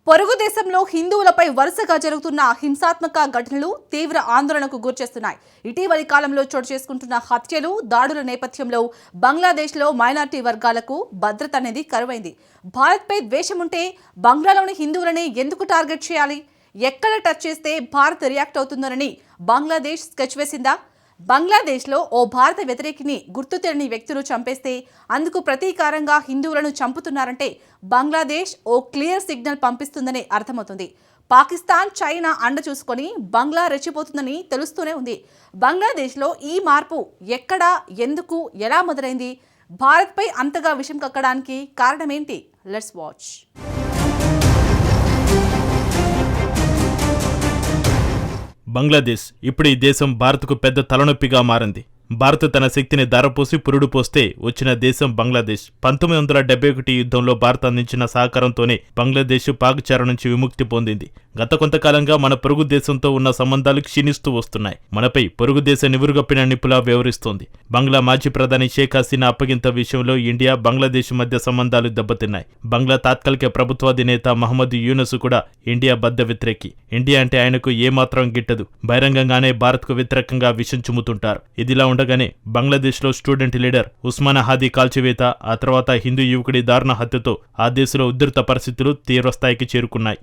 పొరుగు దేశంలో హిందువులపై వరుసగా జరుగుతున్న హింసాత్మక ఘటనలు తీవ్ర ఆందోళనకు గురిచేస్తున్నాయి. ఇటీవలి కాలంలో చోటు చేసుకుంటున్న హత్యలు, దాడుల నేపథ్యంలో బంగ్లాదేశ్లో మైనారిటీ వర్గాలకు భద్రత అనేది కరువైంది. భారత్పై ద్వేషం ఉంటే బంగ్లాలోని హిందువులని ఎందుకు టార్గెట్ చేయాలి? ఎక్కడ టచ్ చేస్తే భారత్ రియాక్ట్ అవుతుందోనని బంగ్లాదేశ్ స్కెచ్ వేసిందా? బంగ్లాదేశ్లో ఓ భారత వ్యతిరేకిని గుర్తు తెలియని వ్యక్తులు చంపేస్తే అందుకు ప్రతీకారంగా హిందువులను చంపుతున్నారంటే బంగ్లాదేశ్ ఓ క్లియర్ సిగ్నల్ పంపిస్తుందని అర్థమవుతుంది. పాకిస్తాన్, చైనా అండ చూసుకొని బంగ్లా రెచ్చిపోతుందని తెలుస్తూనే ఉంది. బంగ్లాదేశ్లో ఈ మార్పు ఎక్కడ, ఎందుకు, ఎలా మొదలైంది? భారత్పై అంతగా విషం కక్కడానికి కారణమేంటి? Let's watch. బంగ్లాదేశ్ ఇప్పుడు ఈ దేశం భారత్కు పెద్ద తలనొప్పిగా మారింది. భారత్ తన శక్తిని ధారపోసి పురుడు పోస్తే వచ్చిన దేశం బంగ్లాదేశ్. 1971 యుద్ధంలో భారత్ అందించిన సహకారంతోనే బంగ్లాదేశ్ పాక్ చెర నుంచి విముక్తి పొందింది. గత కొంతకాలంగా మన పొరుగు దేశంతో ఉన్న సంబంధాలు క్షీణిస్తూ వస్తున్నాయి. మనపై పొరుగు దేశ నివురుగప్పిన నిప్పులా వ్యవహరిస్తోంది. బంగ్లా మాజీ ప్రధాని షేక్ హసీనా అప్పగింత విషయంలో ఇండియా, బంగ్లాదేశ్ మధ్య సంబంధాలు దెబ్బతిన్నాయి. బంగ్లా తాత్కాలిక ప్రభుత్వాధినేత మహమ్మద్ యూనస్ కూడా ఇండియా బద్ద వ్యతిరేకి. ఇండియా అంటే ఆయనకు ఏమాత్రం గిట్టదు. బహిరంగంగానే భారత్కు వ్యతిరేకంగా విషం చుమ్ముతుంటారు. ఇదిలా ఉండగానే బంగ్లాదేశ్లో స్టూడెంట్ లీడర్ ఉస్మాన్ హాదీ కాల్చివేత, ఆ తర్వాత హిందూ యువకుడి దారుణ హత్యతో ఆ దేశంలో ఉధృత పరిస్థితులు తీవ్రస్థాయికి చేరుకున్నాయి.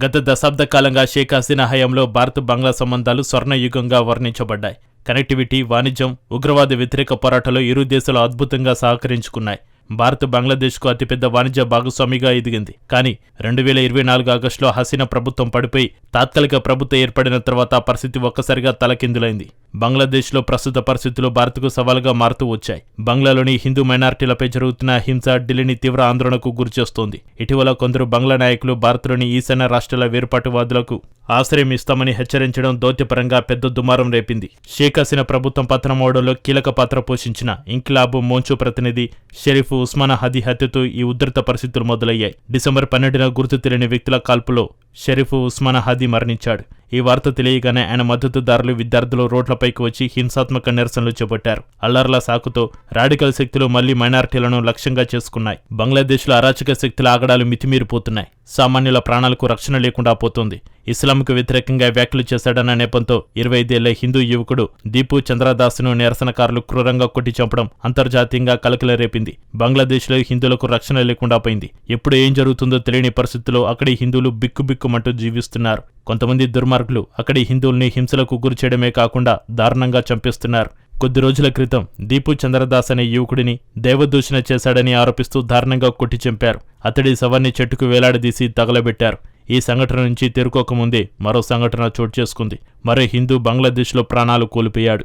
గత దశాబ్ద కాలంగా షేక్ హసీనా హయాంలో భారత్ బంగ్లా సంబంధాలు స్వర్ణయుగంగా వర్ణించబడ్డాయి. కనెక్టివిటీ, వాణిజ్యం, ఉగ్రవాద వ్యతిరేక పోరాటంలో ఇరు దేశాలు అద్భుతంగా సహకరించుకున్నాయి. భారత్ బంగ్లాదేశ్కు అతిపెద్ద వాణిజ్య భాగస్వామిగా ఎదిగింది. కానీ 2024 ఆగస్టులో హసీనా ప్రభుత్వం పడిపోయి తాత్కాలిక ప్రభుత్వం ఏర్పడిన తర్వాత పరిస్థితి ఒక్కసారిగా తలకిందులైంది. బంగ్లాదేశ్లో ప్రస్తుత పరిస్థితులు భారత్కు సవాలుగా మారుతూ వచ్చాయి. బంగ్లాలోని హిందూ మైనారిటీలపై జరుగుతున్న హింస ఢిల్లీని తీవ్ర ఆందోళనకు గురిచేస్తోంది. ఇటీవల కొందరు బంగ్లా నాయకులు భారత్లోని ఈశాన్య రాష్ట్రాల వేర్పాటువాదులకు ఆశ్రయం ఇస్తామని హెచ్చరించడం దౌత్యపరంగా పెద్ద దుమారం రేపింది. షేక్ హసీనా ప్రభుత్వం పతనమవడంలో కీలక పాత్ర పోషించిన ఇంకిలాబ్ మోంచు ప్రతినిధి షరీఫ్ ఉస్మాన్ హాదీ హత్యతో ఈ ఉధృత పరిస్థితులు మొదలయ్యాయి. డిసెంబర్ 12న గుర్తు తెలియని వ్యక్తుల కాల్పులో షరీఫ్ ఉస్మాన్ హాదీ మరణించాడు. ఈ వార్త తెలియగానే ఆయన మద్దతుదారులు, విద్యార్థులు రోడ్లపైకి వచ్చి హింసాత్మక నిరసనలు చేపట్టారు. అల్లర్ల సాకుతో రాడికల్ శక్తులు మళ్లీ మైనారిటీలను లక్ష్యంగా చేసుకున్నాయి. బంగ్లాదేశ్లో అరాచక శక్తుల ఆగడాలు మితిమీరిపోతున్నాయి. సామాన్యుల ప్రాణాలకు రక్షణ లేకుండా పోతోంది. ఇస్లాంకు వ్యతిరేకంగా వ్యాఖ్యలు చేశాడన్న నెపంతో 25 ఏళ్ల హిందూ యువకుడు దీపు చంద్రదాస్ను నిరసనకారులు క్రూరంగా కొట్టి చంపడం అంతర్జాతీయంగా కలకలం రేపింది. బంగ్లాదేశ్లో హిందువులకు రక్షణ లేకుండా పోయింది. ఎప్పుడు ఏం జరుగుతుందో తెలియని పరిస్థితుల్లో అక్కడి హిందువులు బిక్కుబిక్కుమంటూ జీవిస్తున్నారు. కొంతమంది దుర్మార్గులు అక్కడి హిందువుల్ని హింసలకు గురిచేయడమే కాకుండా దారుణంగా చంపేస్తున్నారు. కొద్ది రోజుల క్రితం దీపు చంద్రదాస్ అనే యువకుడిని దైవదూషణ చేశాడని ఆరోపిస్తూ దారుణంగా కొట్టి చంపారు. అతడి శవాన్ని చెట్టుకు వేలాడదీసి తగలబెట్టారు. ఈ సంఘటన నుంచి తేరుకోకముందే మరో సంఘటన చోటు చేసుకుంది. మరో హిందూ బంగ్లాదేశ్లో ప్రాణాలు కోల్పోయాడు.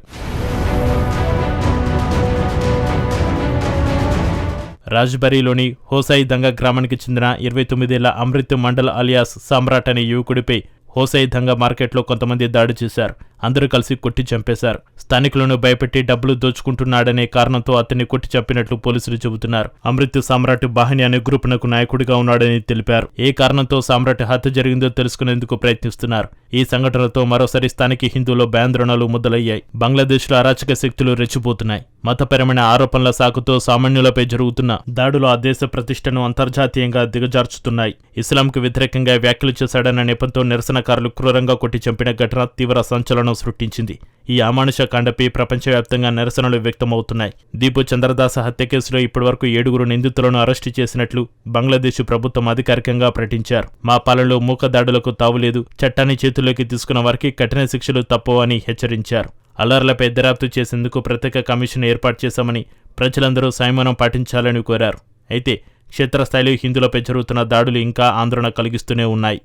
రాజ్బరీలోని హోసాయి దంగా గ్రామానికి చెందిన 29 ఏళ్ల అమృత్ మండల్ అలియాస్ సామ్రాట్ అనే యువకుడిపై హోసాయి దంగా మార్కెట్లో కొంతమంది దాడి చేశారు. అందరూ కలిసి కొట్టి చంపేశారు. స్థానికులను భయపెట్టి డబ్బులు దోచుకుంటున్నాడనే కారణంతో అతన్ని కొట్టి చంపినట్లు పోలీసులు చెబుతున్నారు. అమృత్ సామ్రాట్ బాహిని అనే గ్రూపునకు నాయకుడిగా ఉన్నాడని తెలిపారు. ఏ కారణంతో సామ్రాట్ హత్య జరిగిందో తెలుసుకునేందుకు ప్రయత్నిస్తున్నారు. ఈ సంఘటనలతో మరోసారి స్థానిక హిందువుల్లో భయాందోళనలు మొదలయ్యాయి. బంగ్లాదేశ్లో అరాచక శక్తులు రెచ్చిపోతున్నాయి. మతపరమైన ఆరోపణల సాకుతో సామాన్యులపై జరుగుతున్న దాడులు ఆ దేశ ప్రతిష్టను అంతర్జాతీయంగా దిగజార్చుతున్నాయి. ఇస్లాంకు వ్యతిరేకంగా వ్యాఖ్యలు చేశాడన్న నెపంతో నిరసనకారులు క్రూరంగా కొట్టి చంపిన ఘటన తీవ్ర సంచలనం సృష్టించింది. ఈ అమానుష కాండపై ప్రపంచవ్యాప్తంగా నిరసనలు వ్యక్తమవుతున్నాయి. దీపు చంద్రదాస్ హత్య కేసులో ఇప్పటివరకు 7 నిందితులను అరెస్టు చేసినట్లు బంగ్లాదేశ్ ప్రభుత్వం అధికారికంగా ప్రకటించారు. మా పాలనలో మూకదాడులకు తావులేదు, చట్టాన్ని చేతుల్లోకి తీసుకున్న వారికి కఠిన శిక్షలు తప్పవని హెచ్చరించారు. అల్లర్లపై దర్యాప్తు చేసేందుకు ప్రత్యేక కమిషన్ ఏర్పాటు చేశామని, ప్రజలందరూ సంయమనం పాటించాలని కోరారు. అయితే క్షేత్రస్థాయిలో హిందువులపై జరుగుతున్న దాడులు ఇంకా ఆందోళన కలిగిస్తూనే ఉన్నాయి.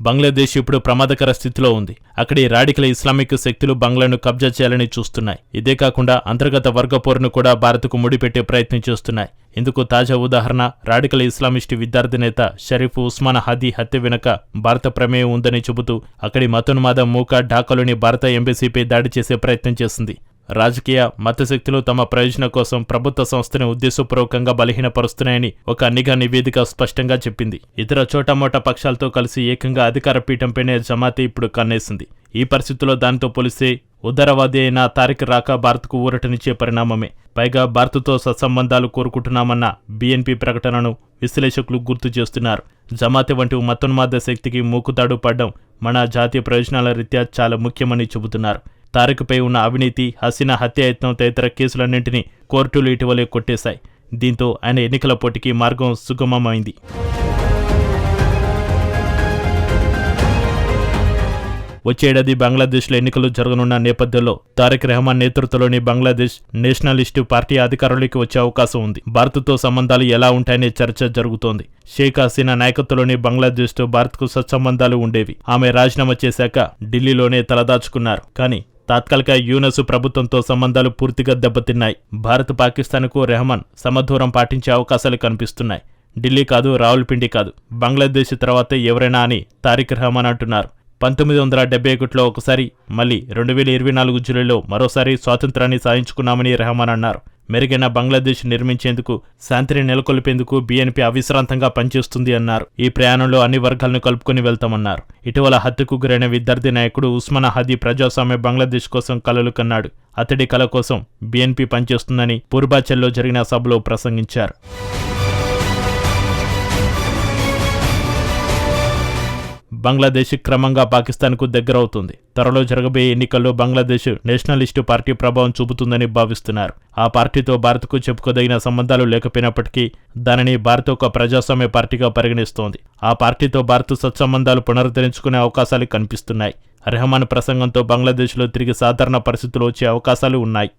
బంగ్లాదేశ్ ఇప్పుడు ప్రమాదకర స్థితిలో ఉంది. అక్కడి రాడికల్ ఇస్లామిక్ శక్తులు బంగ్లాను కబ్జా చేయాలని చూస్తున్నాయి. ఇదే కాకుండా అంతర్గత వర్గ పోరును కూడా భారత్కు ముడిపెట్టే ప్రయత్నం చేస్తున్నాయి. ఇందుకు తాజా ఉదాహరణ రాడికల్ ఇస్లామిస్ట్ విద్యార్థి నేత షరీఫ్ ఉస్మాన్ హాదీ హత్య వెనుక భారత ప్రమేయం ఉందని చెబుతూ అక్కడి మతోన్మాద మూక ఢాకాలోని భారత ఎంబసీపై దాడి చేసే ప్రయత్నం చేసింది. రాజకీయ మతశక్తులు తమ ప్రయోజనం కోసం ప్రభుత్వ సంస్థని ఉద్దేశపూర్వకంగా బలహీనపరుస్తున్నాయని ఒక నిఘా నివేదిక స్పష్టంగా చెప్పింది. ఇతర చోటామోటా పక్షాలతో కలిసి ఏకంగా అధికార పీఠంపైనే జమాతే ఇప్పుడు కన్నేసింది. ఈ పరిస్థితుల్లో దానితో పోలిస్తే ఉదారవాది అయిన తారిక్ రాక భారత్కు ఊరటనిచ్చే పరిణామమే. పైగా భారత్తో సత్సంబంధాలు కోరుకుంటున్నామన్న బీఎన్పీ ప్రకటనను విశ్లేషకులు గుర్తు చేస్తున్నారు. జమాతే వంటి మతోన్మాద శక్తికి మూకుతాడు పడ్డం మన జాతీయ ప్రయోజనాల రీత్యా చాలా ముఖ్యమని చెబుతున్నారు. తారిక్పై ఉన్న అవినీతి, హసీనా హత్యాయత్నం తదితర కేసులన్నింటినీ కోర్టులు ఇటీవలే కొట్టేశాయి. దీంతో ఆయన ఎన్నికల పోటీకి మార్గం సుగమమైంది. వచ్చేడాది బంగ్లాదేశ్లో ఎన్నికలు జరగనున్న నేపథ్యంలో తారిక్ రెహమాన్ నేతృత్వంలోని బంగ్లాదేశ్ నేషనలిస్టు పార్టీ అధికారంలోకి వచ్చే అవకాశం ఉంది. భారత్తో సంబంధాలు ఎలా ఉంటాయనే చర్చ జరుగుతోంది. షేక్ హసీనా నాయకత్వంలోని బంగ్లాదేశ్తో భారత్కు సత్సంబంధాలు ఉండేవి. ఆమె రాజీనామా చేశాక ఢిల్లీలోనే తలదాచుకున్నారు. కానీ తాత్కాలిక యూనస్ ప్రభుత్వంతో సంబంధాలు పూర్తిగా దెబ్బతిన్నాయి. భారత్ పాకిస్తాన్కు రెహమాన్ సమదూరం పాటించే అవకాశాలు కనిపిస్తున్నాయి. ఢిల్లీ కాదు, రావుల్పిండి కాదు, బంగ్లాదేశ్ తర్వాతే ఎవరైనా అని తారిక్ రెహమాన్ అంటున్నారు. 1971లో ఒకసారి, మళ్ళీ 2024 జూలైలో మరోసారి స్వాతంత్రాన్ని సాధించుకున్నామని రెహమాన్ అన్నారు. మెరుగైన బంగ్లాదేశ్ నిర్మించేందుకు, శాంతిని నెలకొల్పేందుకు బీఎన్పీ అవిశ్రాంతంగా పనిచేస్తుంది అన్నారు. ఈ ప్రయాణంలో అన్ని వర్గాలను కలుపుకొని వెళ్తామన్నారు. ఇటీవల హత్యకు గురైన విద్యార్థి నాయకుడు ఉస్మాన్ హాదీ ప్రజాస్వామ్య బంగ్లాదేశ్ కోసం కలలు కన్నాడు. అతడి కల కోసం బీఎన్పీ పనిచేస్తుందని పూర్వాంచల్లో జరిగిన సభలో ప్రసంగించారు. బంగ్లాదేశ్ క్రమంగా పాకిస్తాన్కు దగ్గరవుతుంది. త్వరలో జరగబోయే ఎన్నికల్లో బంగ్లాదేశ్ నేషనలిస్టు పార్టీ ప్రభావం చూపుతుందని భావిస్తున్నారు. ఆ పార్టీతో భారత్కు చెప్పుకోదగిన సంబంధాలు లేకపోయినప్పటికీ దానిని భారత్ ఒక ప్రజాస్వామ్య పార్టీగా పరిగణిస్తోంది. ఆ పార్టీతో భారత్ సత్సంబంధాలు పునరుద్ధరించుకునే అవకాశాలు కనిపిస్తున్నాయి. రెహమాన్ ప్రసంగంతో బంగ్లాదేశ్లో తిరిగి సాధారణ పరిస్థితులు వచ్చే అవకాశాలు ఉన్నాయి.